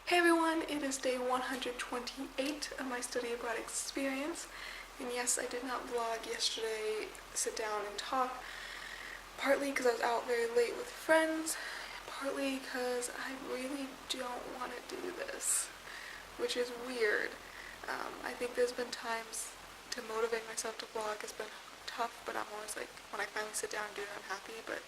Hey everyone, it is day 128 of my study abroad experience, and yes, I did not vlog yesterday, sit down and talk, partly because I was out very late with friends, partly because I really don't want to do this, which is weird. I think there's been times to motivate myself to vlog has been tough, but I'm always like, when I finally sit down and do it, I'm happy, but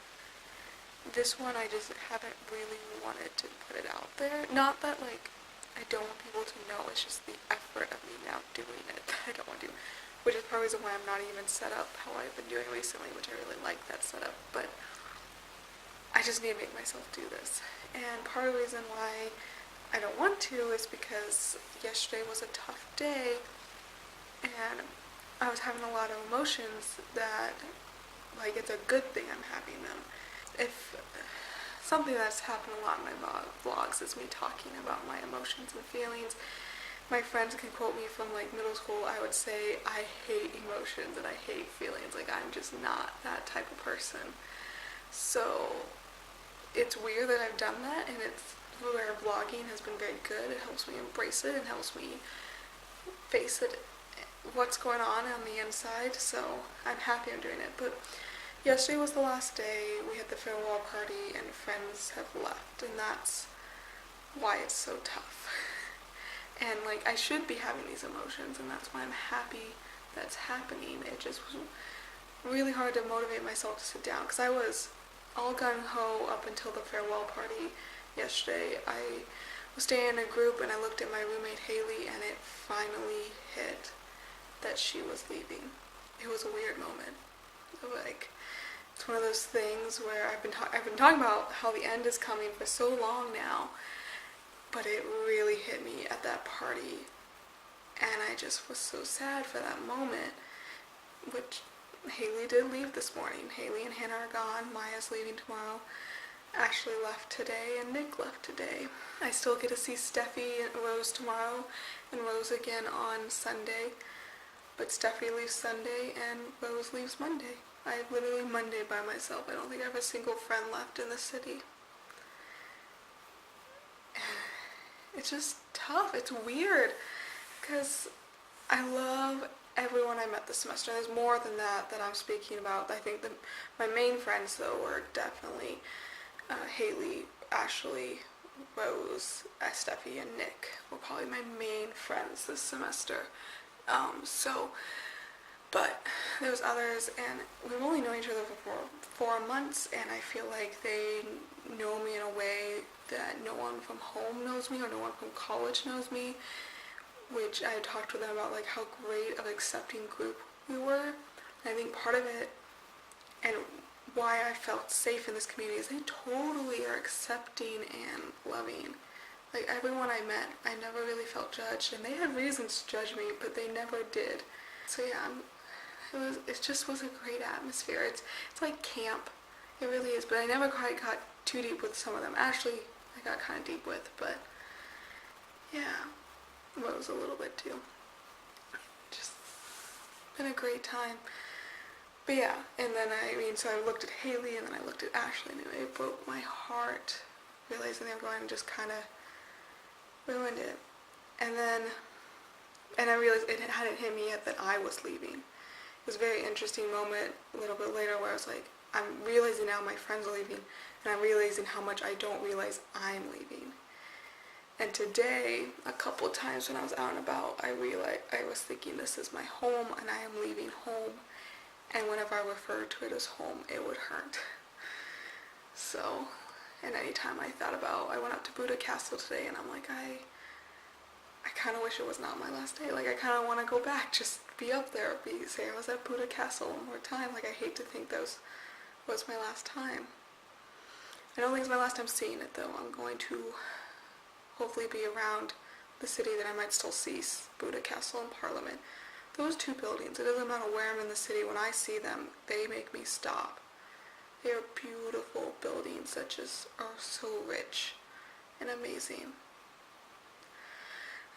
this one I just haven't really wanted to put it out there. Not that like I don't want people to know, it's just the effort of me now doing it that I don't want to do. Which is part of the reason why I'm not even set up how I've been doing recently, which I really like that setup, but I just need to make myself do this. And part of the reason why I don't want to is because yesterday was a tough day and I was having a lot of emotions that, like, it's a good thing I'm having them. If something that's happened a lot in my vlogs is me talking about my emotions and feelings. My friends can quote me from like middle school. I would say I hate emotions and I hate feelings. Like, I'm just not that type of person. So it's weird that I've done that, and it's where vlogging has been very good. It helps me embrace it and helps me face it, what's going on the inside. So I'm happy I'm doing it. But yesterday was the last day. We had the farewell party and friends have left, and that's why it's so tough. And like, I should be having these emotions, and that's why I'm happy that's happening. It just was really hard to motivate myself to sit down because I was all gung-ho up until the farewell party yesterday. I was staying in a group and I looked at my roommate Haley, and it finally hit that she was leaving. It was a weird moment. Like, it's one of those things where I've been talking about how the end is coming for so long now, but it really hit me at that party, and I just was so sad for that moment. Which Haley did leave this morning. Haley and Hannah are gone. Maya's leaving tomorrow. Ashley left today, and Nick left today. I still get to see Steffi and Rose tomorrow, and Rose again on Sunday. But Steffi leaves Sunday and Rose leaves Monday. I have literally Monday by myself. I don't think I have a single friend left in the city. It's just tough. It's weird because I love everyone I met this semester. There's more than that I'm speaking about. I think my main friends though were definitely Haley, Ashley, Rose, Steffi, and Nick were probably my main friends this semester. But there was others, and we've only known each other for 4 months, and I feel like they know me in a way that no one from home knows me or no one from college knows me, which I talked to them about, like, how great of an accepting group we were. And I think part of it, and why I felt safe in this community, is they totally are accepting and loving. Like, everyone I met, I never really felt judged, and they had reasons to judge me, but they never did. So yeah, it just was a great atmosphere. It's like camp. It really is, but I never quite got too deep with some of them. Ashley, I got kind of deep with, but yeah, Rose a little bit too. Just been a great time. But yeah, and then so I looked at Haley, and then I looked at Ashley, and it broke my heart, realizing they were going to just kind of ruined it. And I realized it hadn't hit me yet that I was leaving. It was a very interesting moment a little bit later where I was like, I'm realizing now my friends are leaving, and I'm realizing how much I don't realize I'm leaving. And today, a couple of times when I was out and about, I realized I was thinking, this is my home and I am leaving home. And whenever I referred to it as home, it would hurt. So, and anytime I thought about, I went up to Budapest Castle today, and I'm like, I kind of wish it was not my last day. Like, I kind of want to go back, just be up there, say I was at Budapest Castle one more time. Like, I hate to think that was my last time. I don't think it's my last time seeing it, though. I'm going to hopefully be around the city that I might still see Budapest Castle and Parliament. Those two buildings, it doesn't matter where I'm in the city, when I see them, they make me stop. They are beautiful buildings that just are so rich and amazing.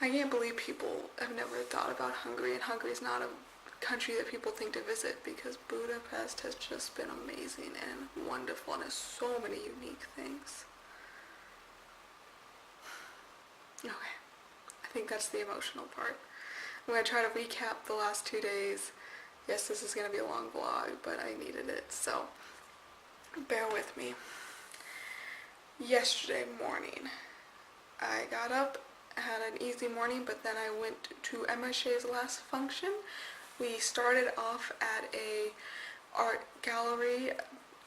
I can't believe people have never thought about Hungary, and Hungary is not a country that people think to visit, because Budapest has just been amazing and wonderful and has so many unique things. think that's the emotional part. I'm going to try to recap the last 2 days. Yes, this is going to be a long vlog, but I needed it, so bear with me. Yesterday morning, I got up, had an easy morning, but then I went to Emerche's last function. We started off at a art gallery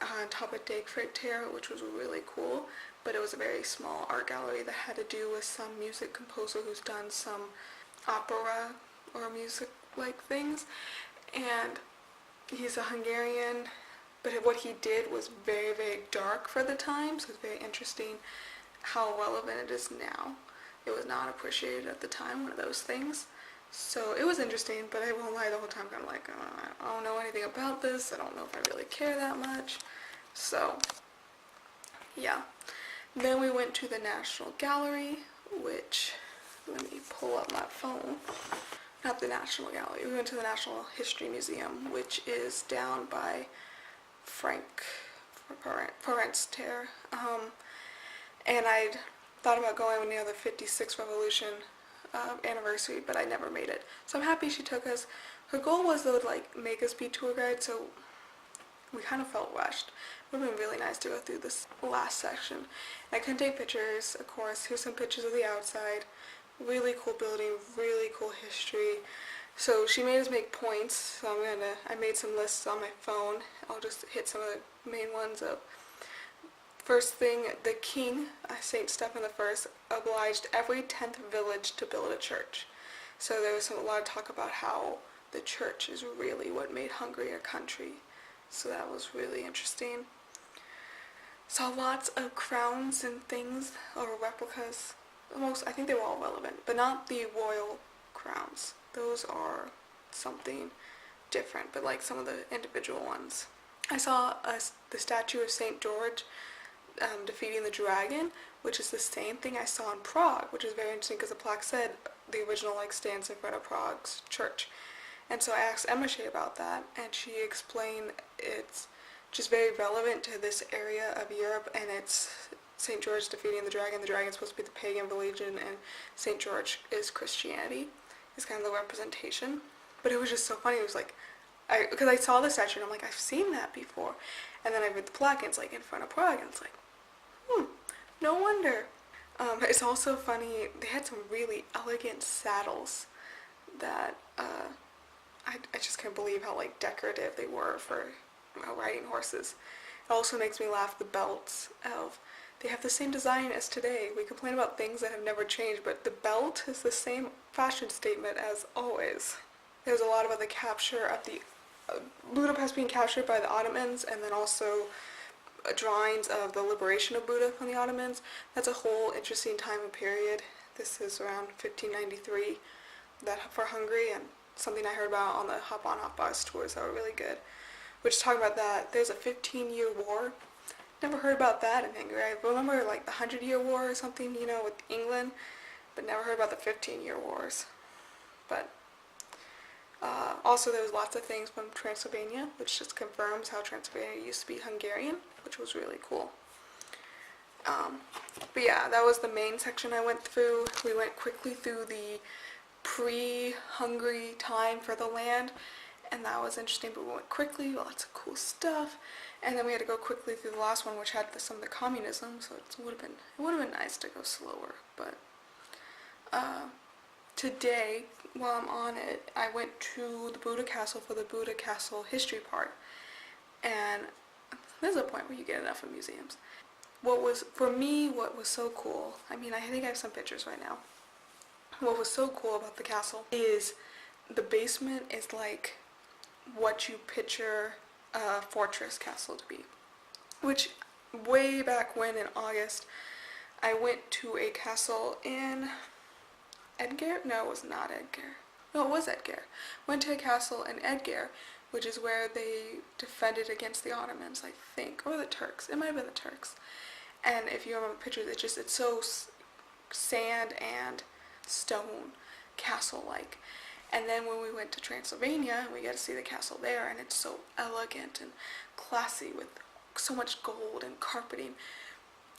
on top of Dagfritt, which was really cool, but it was a very small art gallery that had to do with some music composer who's done some opera or music like things, and he's a Hungarian, but what he did was very, very dark for the time, so it's very interesting how relevant it is now. It was not appreciated at the time, one of those things. So it was interesting, but I won't lie, the whole time kind of like, I don't know anything about this, I don't know if I really care that much. So, yeah. Then we went to the National Gallery, which, let me pull up my phone. Not the National Gallery, we went to the National History Museum, which is down by Ferenc Tér. And I'd thought about going near the 56th Revolution anniversary, but I never made it. So I'm happy she took us. Her goal was to like make us be tour guides, so we kind of felt rushed. It would have been really nice to go through this last section. And I couldn't take pictures, of course. Here's some pictures of the outside. Really cool building, really cool history. So she made us make points, so I made some lists on my phone. I'll just hit some of the main ones up. First thing, the king, Saint Stephen I, obliged every 10th village to build a church. So there was a lot of talk about how the church is really what made Hungary a country. So that was really interesting. Saw lots of crowns and things, or replicas. I think they were all relevant, but not the royal crowns. Those are something different, but like some of the individual ones. I saw the statue of St. George defeating the dragon, which is the same thing I saw in Prague, which is very interesting because the plaque said the original stands in front of Prague's church. And so I asked Emerche about that, and she explained it's just very relevant to this area of Europe, and it's St. George defeating the dragon. The dragon's supposed to be the pagan religion, and St. George is Christianity. It's kind of the representation. But it was just so funny. It was like, because I saw the statue, and I'm like, I've seen that before. And then I read the plaque, and it's like in front of Prague, and it's like, no wonder. It's also funny, they had some really elegant saddles that I just can't believe how like decorative they were for riding horses. It also makes me laugh, the belts they have the same design as today. We complain about things that have never changed, but the belt is the same fashion statement as always. There's a lot about the capture of the Budapest being captured by the Ottomans, and then also drawings of the liberation of Buda from the Ottomans. That's a whole interesting time and period. This is around 1593 for Hungary, and something I heard about on the Hop On Hop Bus tours that were really good. Which, talking about that, there's a 15-year war. Never heard about that in Hungary. I remember like the 100-year war or something, with England, but never heard about the 15-year wars. But also there was lots of things from Transylvania, which just confirms how Transylvania used to be Hungarian, which was really cool. But yeah, that was the main section I went through. We went quickly through the pre-Hungary time for the land, and that was interesting, but we went quickly, lots of cool stuff. And then we had to go quickly through the last one, which had some of the communism, so it would have been nice to go slower. But today, while I'm on it, I went to the Buda Castle for the Buda Castle history part. And there's a point where you get enough of museums. What was so cool, I think I have some pictures right now. What was so cool about the castle is the basement is like what you picture a fortress castle to be. Which, way back when in August, I went to a castle in Edgar? No, it was not Edgar. No, it was Edgar. Went to a castle in Edgar, which is where they defended against the Ottomans, I think, or the Turks. It might have been the Turks. And if you remember pictures, it's so sand and stone castle-like. And then when we went to Transylvania, we got to see the castle there, and it's so elegant and classy with so much gold and carpeting.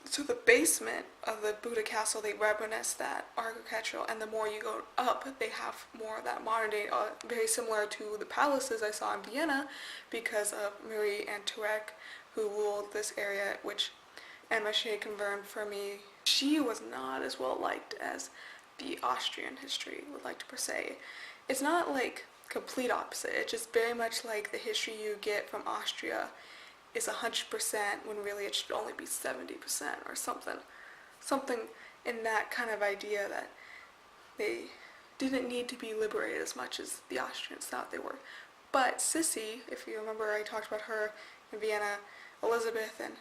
So the basement of the Budapest Castle, they reminisce that architectural, and the more you go up, they have more of that modern day, very similar to the palaces I saw in Vienna, because of Marie Antoinette, who ruled this area, which Emma Shea confirmed for me. She was not as well liked as the Austrian history would like to per se. It's not like complete opposite, it's just very much like the history you get from Austria is 100% when really it should only be 70% or something in that kind of idea, that they didn't need to be liberated as much as the Austrians thought they were. But Sissi, if you remember, I talked about her in Vienna, Elizabeth, and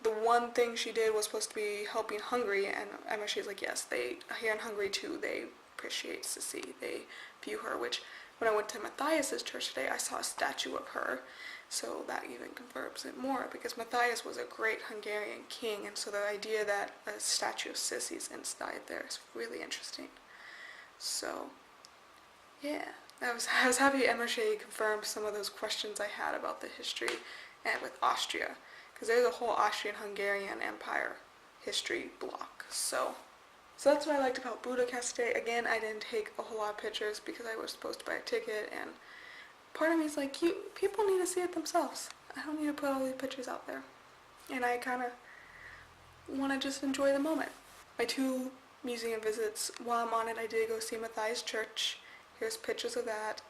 the one thing she did was supposed to be helping Hungary, and Emma She's like, yes, they here in Hungary too, they appreciate Sissi, they view her, which when I went to Matthias's church today, I saw a statue of her. So that even confirms it more, because Matthias was a great Hungarian king, and so the idea that a statue of Sissi's inside there is really interesting. So, yeah, I was happy Emma Shea confirmed some of those questions I had about the history and with Austria, because there's a whole Austrian-Hungarian Empire history block. So that's what I liked about Budapest today. Again, I didn't take a whole lot of pictures because I was supposed to buy a ticket, and part of me is like, people need to see it themselves. I don't need to put all these pictures out there. And I kind of want to just enjoy the moment. My 2 museum visits, while I'm on it, I did go see Matthias Church. Here's pictures of that.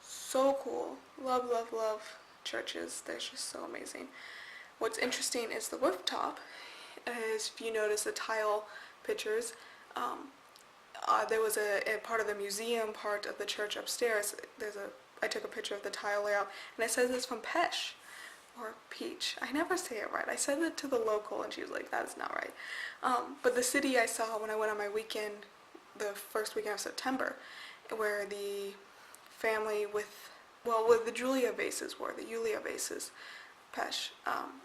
So cool. Love, love, love churches. They're just so amazing. What's interesting is the rooftop. As if you notice the tile pictures, there was a part of the museum part of the church upstairs. I took a picture of the tile layout, and it says it's from Pesh, or Peach. I never say it right. I said it to the local, and she was like, that is not right. But the city I saw when I went on my weekend, the first weekend of September, where the family with the Julia vases, Pesh,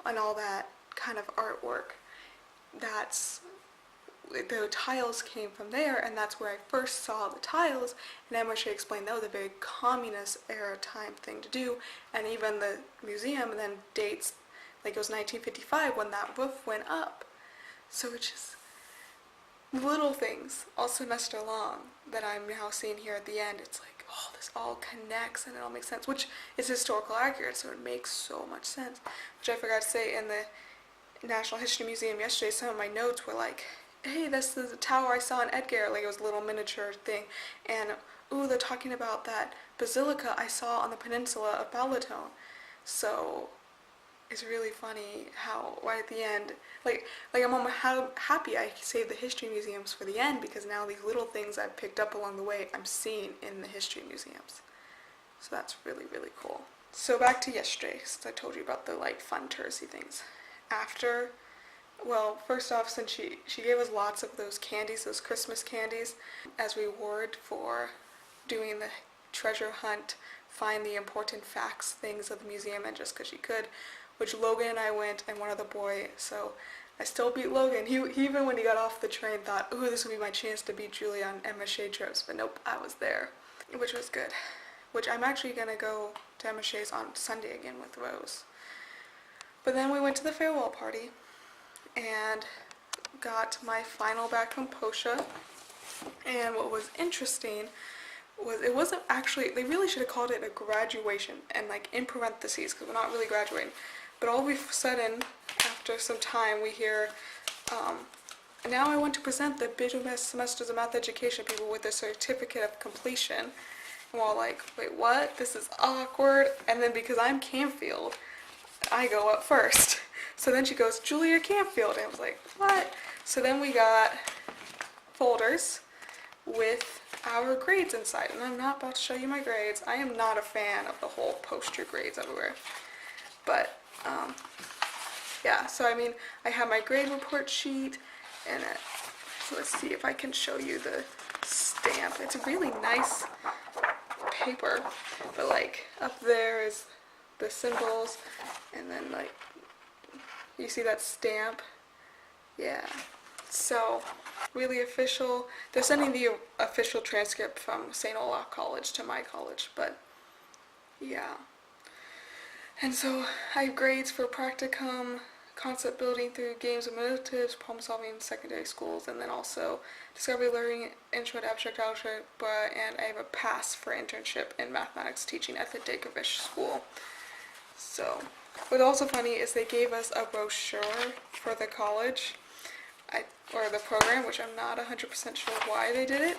and all that kind of artwork, the tiles came from there, and that's where I first saw the tiles, and Emma Shea explained that was a very communist era time thing to do, and even the museum then dates, like it was 1955 when that roof went up. So it's just little things all semester long that I'm now seeing here at the end. It's like, oh, this all connects and it all makes sense, which is historical accurate, so it makes so much sense. Which I forgot to say, in the National History Museum yesterday, some of my notes were like, hey, this is a tower I saw in Edgar, like it was a little miniature thing, and ooh, they're talking about that basilica I saw on the peninsula of Balaton. So it's really funny how right at the end, like I'm happy I saved the history museums for the end, because now these little things I've picked up along the way I'm seeing in the history museums. So that's really, really cool. So back to yesterday, since I told you about the like fun touristy things. First off, since she gave us lots of those candies, those Christmas candies, as reward for doing the treasure hunt, find the important facts, things of the museum, and just because she could, which Logan and I went, and one other boy, so I still beat Logan. He even when he got off the train thought, ooh, this would be my chance to beat Julia on Emma Shea trips, but nope, I was there, which was good. Which I'm actually going to go to Emma Shea's on Sunday again with Rose. But then we went to the farewell party, and got my final back from Posha, and what was interesting was it wasn't actually, they really should have called it a graduation, and like in parentheses, because we're not really graduating, but all of a sudden, after some time, we hear, now I want to present the Budapest Semesters of Math Education people with their certificate of completion, and we're all like, wait, what? This is awkward, and then because I'm Camfield, I go up first. So then she goes, Julia Campfield, and I was like, what? So then we got folders with our grades inside, and I'm not about to show you my grades. I am not a fan of the whole post your grades everywhere. But, yeah, so I mean, I have my grade report sheet, and so let's see if I can show you the stamp. It's a really nice paper, but like up there is the symbols, and then like you see that stamp. Yeah, so really official. They're sending the official transcript from St. Olaf College to my college, but yeah. And so I have grades for practicum, concept building through games and motives, problem solving in secondary schools, and then also discovery learning, intro to abstract algebra, and I have a pass for internship in mathematics teaching at the Dacovich School. So, what's also funny is they gave us a brochure for the college, or the program, which I'm not 100% sure why they did it.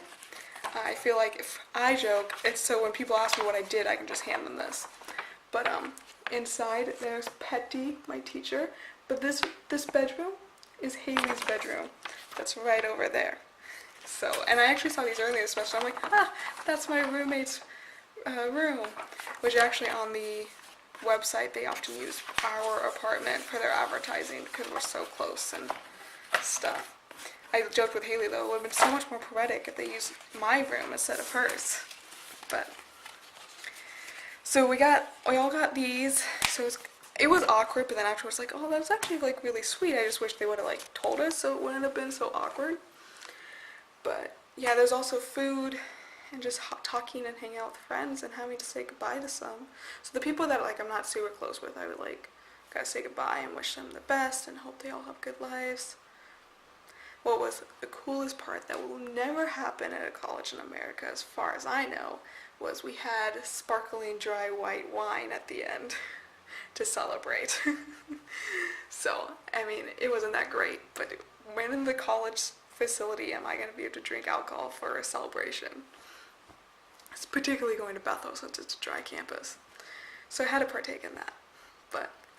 I feel like if I joke, it's so when people ask me what I did, I can just hand them this. But inside there's Petty, my teacher, but this bedroom is Haley's bedroom. That's right over there. So, and I actually saw these earlier, especially. I'm like, that's my roommate's room, which actually on the website they often use our apartment for their advertising because we're so close and stuff. I joked with Haley though, it would have been so much more poetic if they used my room instead of hers. But so we all got these. So it was awkward, but then afterwards, like, oh, that was actually like really sweet. I just wish they would have like told us so it wouldn't have been so awkward. But yeah, there's also food and just talking and hanging out with friends and having to say goodbye to some. So the people that like I'm not super close with, I would like gotta say goodbye and wish them the best and hope they all have good lives. What was the coolest part that will never happen at a college in America, as far as I know, was we had sparkling dry white wine at the end to celebrate. So, I mean, it wasn't that great, but when in the college facility am I going to be able to drink alcohol for a celebration? It's particularly going to Bethel since it's a dry campus. So I had to partake in that.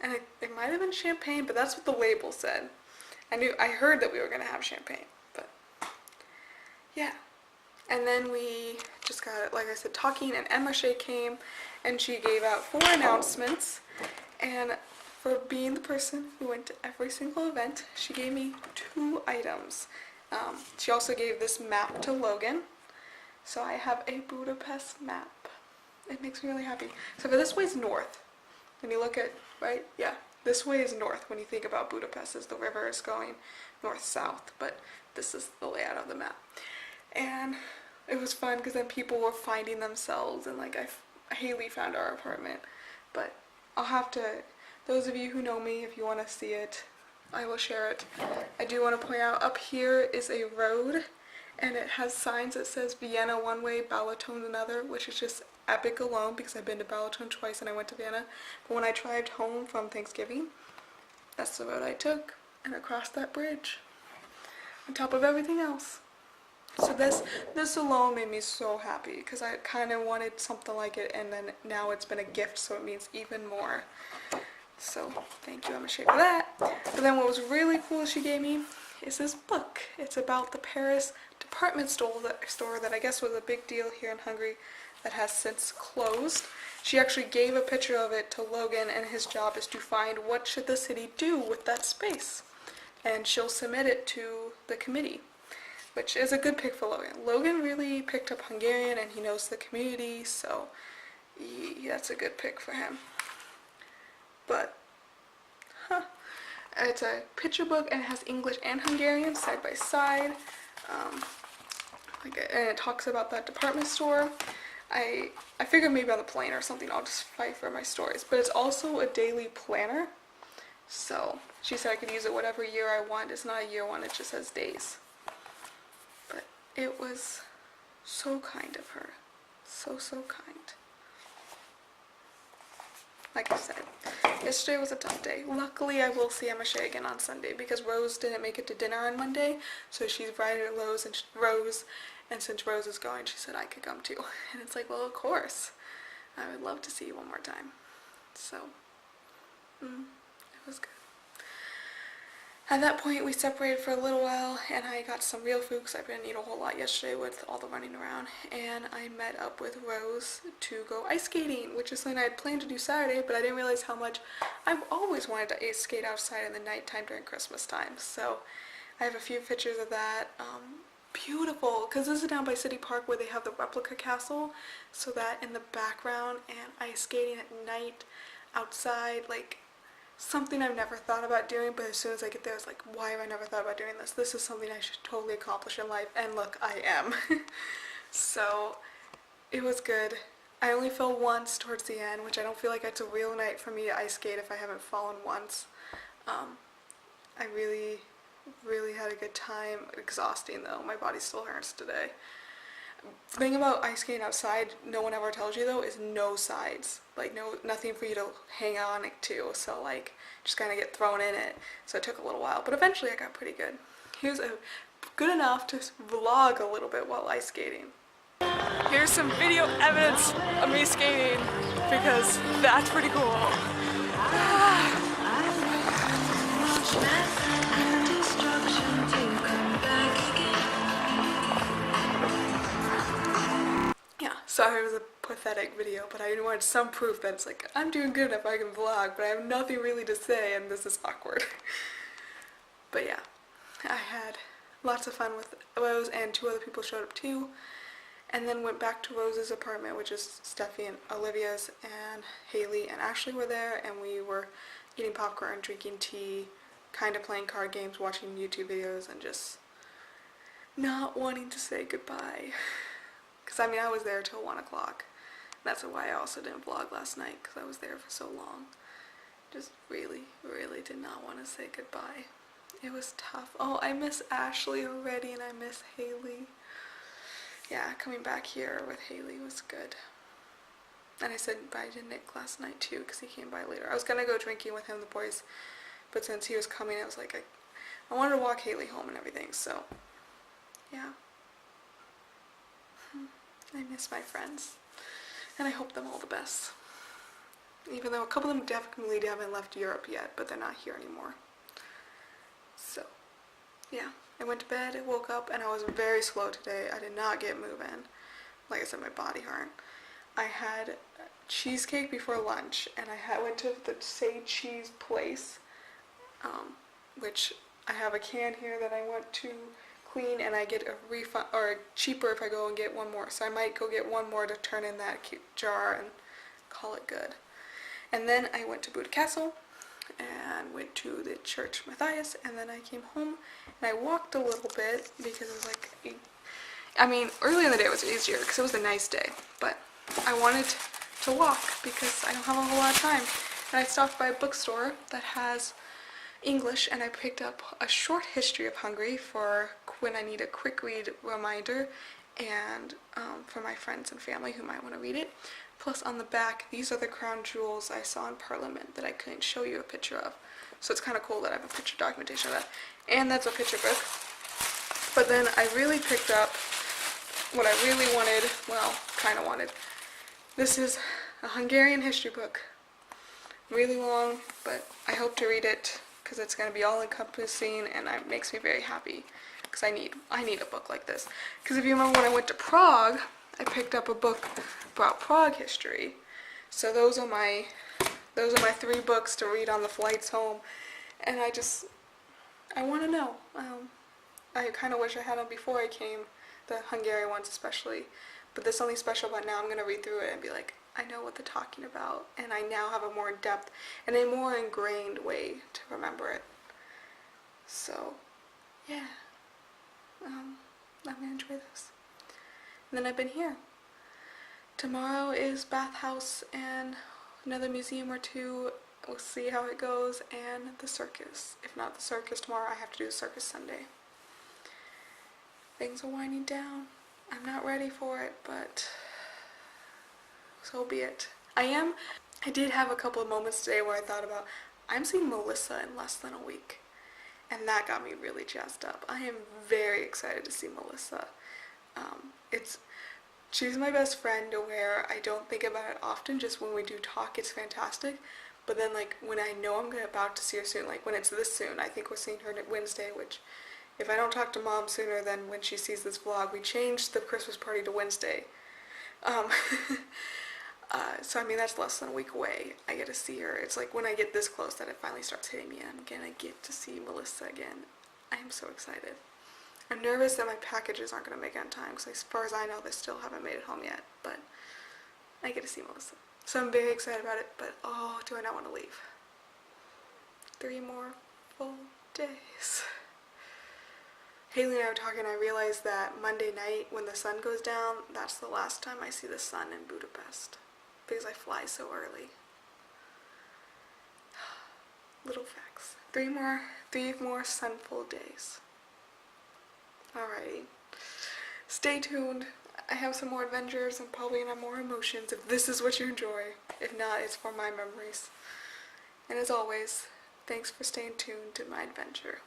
And it might have been champagne, but that's what the label said. I heard that we were going to have champagne, but yeah. And then we just got, like I said, talking, and Emma Shea came, and she gave out 4 announcements, and for being the person who went to every single event, she gave me 2 items. She also gave this map to Logan, so I have a Budapest map. It makes me really happy. So for this way's north, when you look at, right, yeah. This way is north when you think about Budapest, as the river is going north-south, but this is the layout of the map. And it was fun because then people were finding themselves, and like Haley found our apartment. But I'll have to, those of you who know me, if you want to see it, I will share it. I do want to point out up here is a road, and it has signs that says Vienna one way, Balaton another, which is just epic alone because I've been to Balaton twice and I went to Vienna. But when I drive home from Thanksgiving, that's the road I took, and across that bridge on top of everything else. So this alone made me so happy because I kind of wanted something like it, and then now it's been a gift, so it means even more. So thank you, Emma Shea, for that. But then what was really cool she gave me is this book. It's about the Paris department store that I guess was a big deal here in Hungary that has since closed. She actually gave a picture of it to Logan, and his job is to find what should the city do with that space. And she'll submit it to the committee, which is a good pick for Logan. Logan really picked up Hungarian and he knows the community, so that's a good pick for him. But, it's a picture book and it has English and Hungarian side by side. And it talks about that department store. I figured maybe on the plane or something I'll just fight for my stories, but it's also a daily planner. So she said I could use it whatever year I want. It's not a year one, it just says days. But it was so kind of her. So kind. Like I said, yesterday was a tough day. Luckily, I will see Emma Shea again on Sunday because Rose didn't make it to dinner on Monday, so she's riding at Rose, and since Rose is going, she said I could come too. And it's like, well, of course. I would love to see you one more time. So, it was good. At that point, we separated for a little while, and I got some real food because I didn't eat a whole lot yesterday with all the running around. And I met up with Rose to go ice skating, which is something I had planned to do Saturday, but I didn't realize how much I've always wanted to ice skate outside in the nighttime during Christmas time. So I have a few pictures of that. Beautiful, because this is down by City Park where they have the replica castle, so that in the background, and ice skating at night outside, like, something I've never thought about doing, but as soon as I get there, it's like, why have I never thought about doing this? This is something I should totally accomplish in life, and look, I am. So, it was good. I only fell once towards the end, which I don't feel like it's a real night for me to ice skate if I haven't fallen once. I really, really had a good time. Exhausting though, my body still hurts today. The thing about ice skating outside, no one ever tells you though, is no sides. Like nothing for you to hang on to, so like just kind of get thrown in it. So it took a little while, but eventually I got pretty good. Here's a good enough to vlog a little bit while ice skating. Here's some video evidence of me skating because that's pretty cool. Yeah, sorry it was a pathetic video, but I wanted some proof that it's like, I'm doing good enough I can vlog, but I have nothing really to say and this is awkward. But yeah, I had lots of fun with Rose and 2 other people showed up too. And then went back to Rose's apartment, which is Steffi and Olivia's, and Haley and Ashley were there, and we were eating popcorn, drinking tea, kind of playing card games, watching YouTube videos, and just not wanting to say goodbye. Because I mean, I was there till 1 o'clock. That's why I also didn't vlog last night, because I was there for so long. Just really, really did not want to say goodbye. It was tough. Oh, I miss Ashley already, and I miss Haley. Yeah, coming back here with Haley was good. And I said bye to Nick last night too, because he came by later. I was gonna go drinking with him, the boys, but since he was coming, I was like, I wanted to walk Haley home and everything, so yeah. I miss my friends, and I hope them all the best. Even though a couple of them definitely haven't left Europe yet, but they're not here anymore. So, yeah. I went to bed, I woke up, and I was very slow today. I did not get moving. Like I said, my body hurt. I had cheesecake before lunch, and I went to the Say Cheese place, which I have a can here that I want to clean, and I get a refund, or cheaper if I go and get one more. So I might go get one more to turn in that jar and call it good. And then I went to Budapest Castle, and went to the church Matthias, and then I came home and I walked a little bit because it was like, I mean, early in the day it was easier because it was a nice day, but I wanted to walk because I don't have a whole lot of time. And I stopped by a bookstore that has English, and I picked up a short history of Hungary for when I need a quick read reminder, and for my friends and family who might want to read it. Plus on the back, these are the crown jewels I saw in Parliament that I couldn't show you a picture of. So it's kind of cool that I have a picture documentation of that. And that's a picture book. But then I really picked up what I really wanted, well, kind of wanted. This is a Hungarian history book. Really long, but I hope to read it because it's going to be all encompassing, and it makes me very happy because I need a book like this. Because if you remember when I went to Prague, I picked up a book about Prague history. So those are my 3 books to read on the flights home, and I want to know. I kind of wish I had them before I came, the Hungarian ones especially, but this only special about now I'm going to read through it and be like, I know what they're talking about, and I now have a more in-depth and a more ingrained way to remember it. So, yeah, I'm going to enjoy this. And then I've been here. Tomorrow is bathhouse and another museum or 2. We'll see how it goes, and the circus. If not the circus tomorrow, I have to do the circus Sunday. Things are winding down. I'm not ready for it, but so be it. I did have a couple of moments today where I thought about, I'm seeing Melissa in less than a week, and that got me really jazzed up. I am very excited to see Melissa. She's my best friend, where I don't think about it often, just when we do talk it's fantastic, but then like when I know I'm about to see her soon, like when it's this soon, I think we're seeing her Wednesday, which if I don't talk to Mom sooner than when she sees this vlog, we changed the Christmas party to Wednesday. So I mean that's less than a week away. I get to see her. It's like when I get this close that it finally starts hitting me, I'm gonna get to see Melissa again. I am so excited. I'm nervous that my packages aren't going to make it on time, because as far as I know, they still haven't made it home yet, but I get to see Melissa. So I'm very excited about it, but oh, do I not want to leave. 3 more full days. Haley and I were talking, and I realized that Monday night, when the sun goes down, that's the last time I see the sun in Budapest, because I fly so early. little facts. Three more sunful days. Alrighty. Stay tuned. I have some more adventures and probably gonna have more emotions if this is what you enjoy. If not, it's for my memories. And as always, thanks for staying tuned to my adventure.